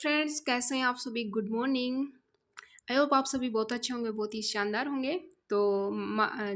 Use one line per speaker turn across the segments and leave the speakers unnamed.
Friends, कैसे हैं आप सभी। Good morning. आई होप आप सभी बहुत अच्छे होंगे, बहुत ही शानदार होंगे। तो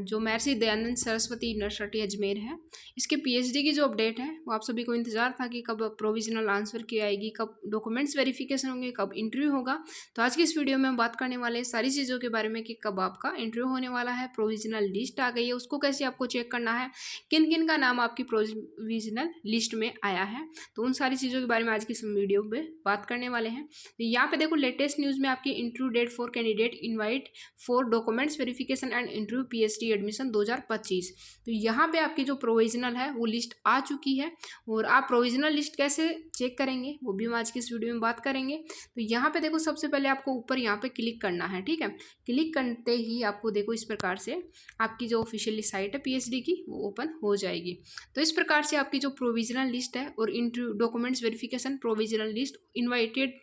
जो महर्षि दयानंद सरस्वती यूनिवर्सिटी अजमेर है, इसके पीएचडी की जो अपडेट है वो आप सभी को इंतजार था कि कब प्रोविजनल आंसर की आएगी, कब डॉक्यूमेंट्स वेरिफिकेशन होंगे, कब इंटरव्यू होगा। तो आज की इस वीडियो में हम बात करने वाले हैं सारी चीज़ों के बारे में कि कब आपका इंटरव्यू होने वाला है, प्रोविजनल लिस्ट आ गई है, उसको कैसे आपको चेक करना है, किन किन का नाम आपकी प्रोविजनल लिस्ट में आया है। तो उन सारी चीज़ों के बारे में आज की इस वीडियो में बात करने वाले हैं। तो यहाँ पे देखो, लेटेस्ट न्यूज़ में आपकी interview date for candidate invite for documents verification and interview PhD admission 2025। तो यहाँ पे आपकी जो प्रोविजनल है वो लिस्ट आ चुकी है, और आप प्रोविजनल लिस्ट कैसे चेक करेंगे वो भी हम आज की इस वीडियो में बात करेंगे। तो यहाँ पे देखो, सबसे पहले आपको ऊपर यहाँ पे क्लिक करना है, ठीक है। क्लिक करते ही आपको देखो इस प्रकार से आपकी जो ऑफिशियली साइट है पीएचडी की वो ओपन हो जाएगी। तो इस प्रकार से आपकी जो प्रोविजनल लिस्ट है और interview documents verification provisional list invited,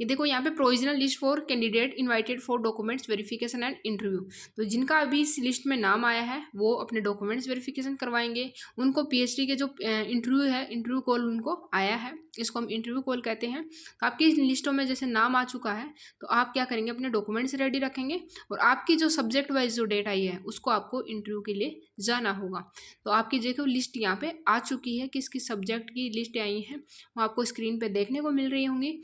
ये देखो यहाँ पे provisional list for candidate invited for documents verification and interview. तो जिनका अभी इस लिस्ट में नाम आया है वो अपने डॉक्यूमेंट्स वेरिफिकेशन करवाएंगे, उनको पीएचडी के जो इंटरव्यू है, इंटरव्यू कॉल उनको आया है, इसको हम इंटरव्यू कॉल कहते हैं। तो आपकी इन लिस्टों में जैसे नाम आ चुका है तो आप क्या करेंगे, अपने डॉक्यूमेंट्स रेडी रखेंगे, और आपकी जो सब्जेक्ट वाइज जो डेट आई है उसको आपको इंटरव्यू के लिए जाना होगा। तो आपकी देखो लिस्ट यहाँ पे आ चुकी है, किस किस सब्जेक्ट की लिस्ट आई है वो आपको स्क्रीन पे देखने को मिल रही होंगी।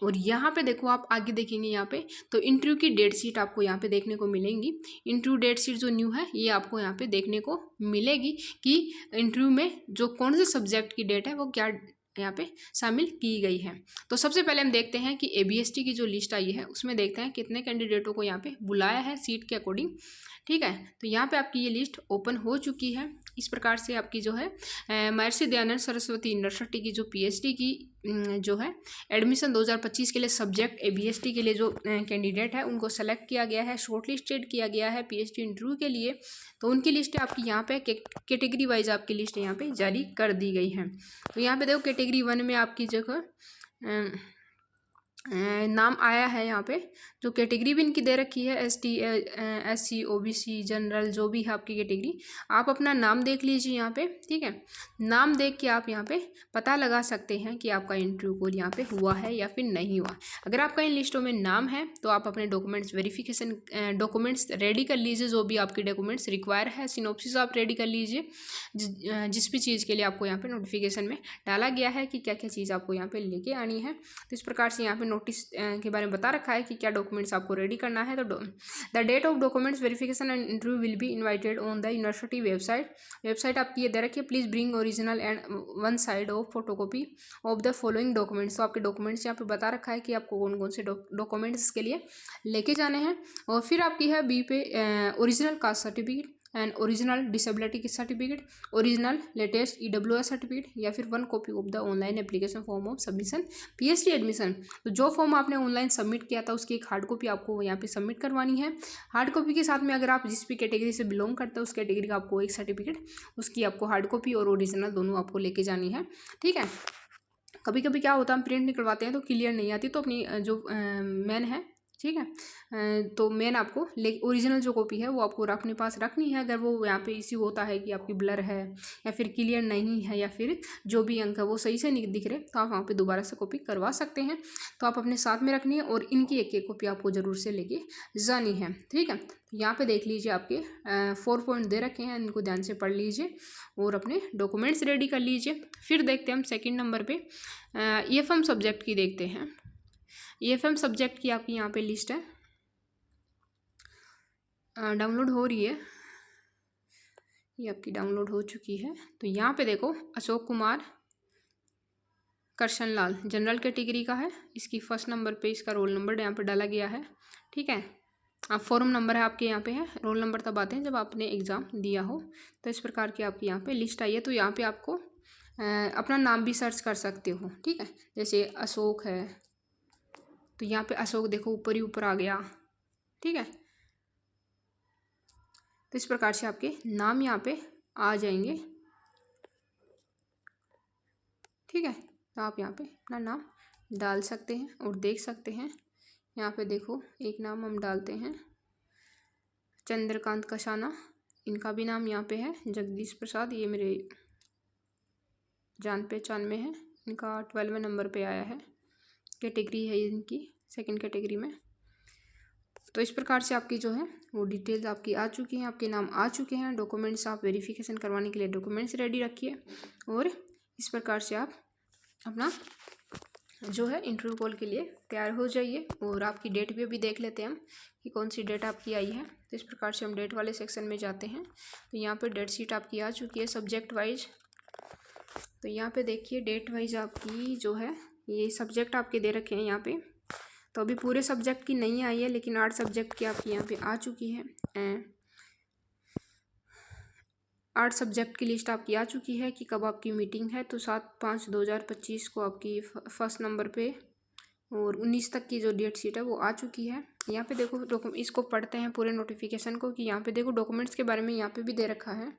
और यहाँ पे देखो, आप आगे देखेंगे यहाँ पे तो इंटरव्यू की डेट शीट आपको यहाँ पे देखने को मिलेंगी। इंटरव्यू डेट शीट जो न्यू है ये आपको यहाँ पे देखने को मिलेगी कि इंटरव्यू में जो कौन से सब्जेक्ट की डेट है वो क्या यहाँ पे शामिल की गई है। तो सबसे पहले हम देखते हैं कि एबीएसटी की जो लिस्ट आई है उसमें देखते हैं कितने कैंडिडेटों को यहाँ पे बुलाया है सीट के अकॉर्डिंग, ठीक है। तो यहाँ पे आपकी ये लिस्ट ओपन हो चुकी है। इस प्रकार से आपकी जो है महर्षि दयानंद सरस्वती यूनिवर्सिटी की जो पीएचडी की जो है एडमिशन 2025 के लिए सब्जेक्ट एबीएसटी के लिए जो कैंडिडेट है उनको सेलेक्ट किया गया है, शॉर्ट लिस्टेड किया गया है पीएचडी इंटरव्यू के लिए। तो उनकी लिस्ट आपकी यहाँ पे कैटेगरी वाइज आपकी लिस्ट यहाँ पे जारी कर दी गई है। तो यहाँ पे देखो, कैटेगरी 1 में आपकी जगह नाम आया है। यहाँ पे जो कैटेगरी भी इनकी दे रखी है ST SC OBC जनरल, जो भी है आपकी कैटेगरी, आप अपना नाम देख लीजिए यहाँ पे, ठीक है। नाम देख के आप यहाँ पे पता लगा सकते हैं कि आपका इंटरव्यू कॉल यहाँ पे हुआ है या फिर नहीं हुआ। अगर आपका इन लिस्टों में नाम है तो आप अपने डॉक्यूमेंट्स वेरिफिकेशन डॉक्यूमेंट्स रेडी कर लीजिए, जो भी आपके डॉक्यूमेंट्स रिक्वायर है सिनॉप्सिस आप रेडी कर लीजिए, जिस भी चीज़ के लिए आपको यहाँ पे नोटिफिकेशन में डाला गया है कि क्या क्या चीज़ आपको यहाँ पे लेके आनी है। तो इस प्रकार से यहाँ पे नोटिस के बारे में बता रखा है कि क्या डॉक्यूमेंट्स आपको रेडी करना है। तो the date of documents verification and interview will be invited on the university website आपकी ये दे रखी है। Please bring original and 1 side of photocopy of the following documents. तो आपके डॉक्यूमेंट्स यहाँ पे बता रखा है कि आपको कौन कौन से डॉक्यूमेंट्स इसके लिए लेके जाने हैं। और फिर आपकी है बी पे original caste certificate and original disability की certificate, original latest EWS certificate, या फिर 1 copy of the online application form of submission PhD admission. तो जो फॉर्म आपने ऑनलाइन सबमिट किया था उसकी एक हार्ड कॉपी आपको यहाँ पे सबमिट करवानी है। हार्ड कॉपी के साथ में अगर आप जिस भी कैटेगरी से बिलोंग करते हैं उस कैटेगरी का आपको एक सर्टिफिकेट, उसकी आपको हार्ड कॉपी और ओरिजिनल दोनों आपको लेके जानी है, ठीक है। कभी कभी क्या होता है, हम प्रिंट निकलवाते हैं तो क्लियर नहीं आती, तो अपनी जो मेन है, ठीक है, तो मेन आपको ओरिजिनल जो कॉपी है वो आपको अपने पास रखनी है। अगर वो यहाँ पे इश्यू होता है कि आपकी ब्लर है या फिर क्लियर नहीं है या फिर जो भी अंक है वो सही से नहीं दिख रहे, तो आप वहाँ पे दोबारा से कॉपी करवा सकते हैं। तो आप अपने साथ में रखनी है और इनकी एक एक कॉपी आपको ज़रूर से लेके जानी है, ठीक है। यहाँ पे देख लीजिए आपके 4 पॉइंट दे रखे हैं, इनको ध्यान से पढ़ लीजिए और अपने डॉक्यूमेंट्स रेडी कर लीजिए। फिर देखते हैं हम सेकेंड नंबर पर EFM सब्जेक्ट की देखते हैं। EFM सब्जेक्ट की आपकी यहाँ पे लिस्ट है, डाउनलोड हो रही है, ये आपकी डाउनलोड हो चुकी है। तो यहाँ पे देखो, अशोक कुमार करशन लाल जनरल कैटेगरी का है, इसकी 1st नंबर पे इसका रोल नंबर यहाँ पे डाला गया है, ठीक है। आप फॉर्म नंबर है आपके यहाँ पे है, रोल नंबर तब आते हैं जब आपने एग्ज़ाम दिया हो। तो इस प्रकार की आपकी यहाँ पे लिस्ट आई है। तो यहाँ पे आपको अपना नाम भी सर्च कर सकते हो, ठीक है। जैसे अशोक है तो यहाँ पे अशोक देखो ऊपर ही ऊपर आ गया, ठीक है। तो इस प्रकार से आपके नाम यहाँ पे आ जाएंगे, ठीक है। तो आप यहाँ पे अपना नाम डाल सकते हैं और देख सकते हैं। यहाँ पे देखो एक नाम हम डालते हैं, चंद्रकांत कसाना, इनका भी नाम यहाँ पे है। जगदीश प्रसाद, ये मेरे जान पहचान में है, इनका 12वें नंबर पे आया है, कैटेगरी है इनकी, सेकंड कैटेगरी में। तो इस प्रकार से आपकी जो है वो डिटेल्स आपकी आ चुकी हैं, आपके नाम आ चुके हैं। डॉक्यूमेंट्स आप वेरिफिकेशन करवाने के लिए डॉक्यूमेंट्स रेडी रखिए और इस प्रकार से आप अपना जो है इंटरव्यू कॉल के लिए तैयार हो जाइए। और आपकी डेट भी अभी देख लेते हैं हम कि कौन सी डेट आपकी आई है। तो इस प्रकार से हम डेट वाले सेक्शन में जाते हैं। तो यहाँ पे डेट शीट आपकी आ चुकी है सब्जेक्ट वाइज। तो यहाँ पे देखिए डेट वाइज आपकी जो है ये सब्जेक्ट आपके दे रखे हैं यहाँ पे। तो अभी पूरे सब्जेक्ट की नहीं आई है, लेकिन 8 सब्जेक्ट की आपकी यहाँ पे आ चुकी है। 8 सब्जेक्ट की लिस्ट आपकी आ चुकी है कि कब आपकी मीटिंग है। तो 7/5/2025 को आपकी फर्स्ट नंबर पे और 19 तक की जो डेट शीट है वो आ चुकी है। यहाँ पे देखो इसको पढ़ते हैं पूरे नोटिफिकेशन को कि यहाँ पे देखो डॉक्यूमेंट्स के बारे में यहाँ पे भी दे रखा है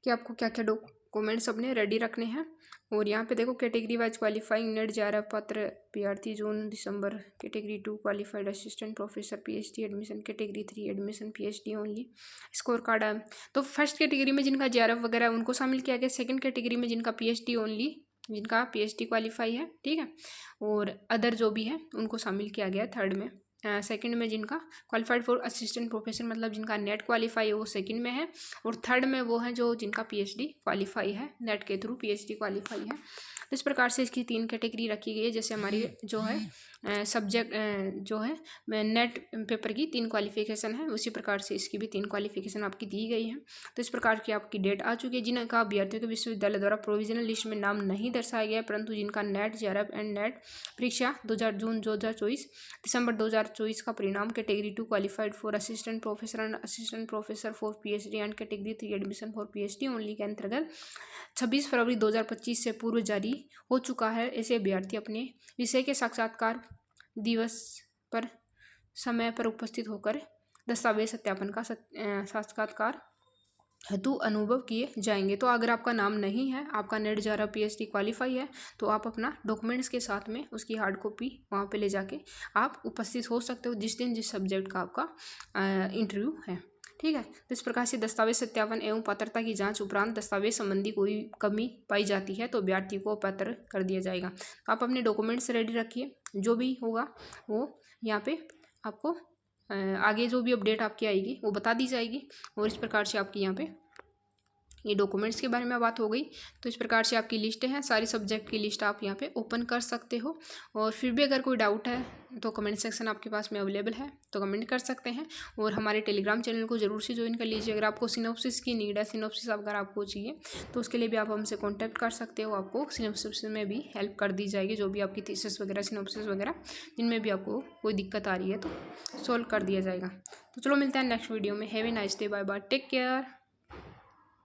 कि आपको क्या क्या डॉक्यूमेंट्स अपने रेडी रखने हैं। और यहाँ पे देखो कैटेगरी वाइज क्वालिफाइंग नेट जा रहा पात्र अभ्यर्थी जून दिसंबर, category 2 qualified assistant professor PhD admission, category 3 admission PhD only. Score card है तो फर्स्ट कैटेगरी में जिनका JRF वगैरह है उनको शामिल किया गया। सेकंड कैटेगरी में जिनका PhD ओनली, जिनका PhD क्वालिफाई है, ठीक है, और अदर जो भी है उनको शामिल किया गया। थर्ड में सेकंड में जिनका क्वालिफाइड फॉर असिस्टेंट प्रोफेसर मतलब जिनका नेट क्वालिफाई है वो सेकंड में है। और थर्ड में वो है जो जिनका PhD क्वालिफाई है, नेट के थ्रू PhD क्वालिफाई है। तो इस प्रकार से इसकी 3 कैटेगरी रखी गई है। जैसे हमारी जो है सब्जेक्ट जो है नेट पेपर की 3 क्वालिफिकेशन है, उसी प्रकार से इसकी भी 3 क्वालिफिकेशन आपकी दी गई है। तो इस प्रकार की आपकी डेट आ चुकी है। जिनका अभ्यर्थियों के विश्वविद्यालय द्वारा प्रोविजनल लिस्ट में नाम नहीं दर्शाया गया, परंतु जिनका नेट JRF एंड नेट परीक्षा जून 2024 दिसंबर 2024 का परिणाम category 2 qualified for assistant professor and assistant professor for PhD and category 3 admission for PhD only के अंतर्गत 26 फरवरी 2025 से पूर्व जारी हो चुका है। ऐसे अभ्यर्थी अपने विषय के साक्षात्कार दिवस पर समय पर उपस्थित होकर दस्तावेज सत्यापन का साक्षात्कार हेतु अनुभव किए जाएंगे। तो अगर आपका नाम नहीं है, आपका नेट JRF PhD क्वालिफाई है, तो आप अपना डॉक्यूमेंट्स के साथ में उसकी हार्ड कॉपी वहाँ पे ले जाके आप उपस्थित हो सकते हो जिस दिन जिस सब्जेक्ट का आपका इंटरव्यू है, ठीक है। तो इस प्रकार से दस्तावेज सत्यापन एवं पात्रता की जांच उपरांत दस्तावेज संबंधी कोई कमी पाई जाती है तो अभ्यर्थी को अपात्र कर दिया जाएगा। तो आप अपने डॉक्यूमेंट्स रेडी रखिए, जो भी होगा वो यहाँ पे आपको आगे जो भी अपडेट आपकी आएगी वो बता दी जाएगी। और इस प्रकार से आपकी यहाँ पे ये डॉक्यूमेंट्स के बारे में बात हो गई। तो इस प्रकार से आपकी लिस्ट है, सारी सब्जेक्ट की लिस्ट आप यहाँ पे ओपन कर सकते हो। और फिर भी अगर कोई डाउट है तो कमेंट सेक्शन आपके पास में अवेलेबल है, तो कमेंट कर सकते हैं। और हमारे टेलीग्राम चैनल को ज़रूर से ज्वाइन कर लीजिए। अगर आपको सिनॉप्सिस की नीड है, सिनॉप्सिस अगर आपको चाहिए तो उसके लिए भी आप हमसे कॉन्टैक्ट कर सकते हो। आपको सिनॉप्सिस में भी हेल्प कर दी जाएगी, जो भी आपकी थीसिस वगैरह सिनॉप्सिस वगैरह जिनमें भी आपको कोई दिक्कत आ रही है तो सॉल्व कर दिया जाएगा। तो चलो मिलते हैं नेक्स्ट वीडियो में। Have a nice day, bye bye, take care.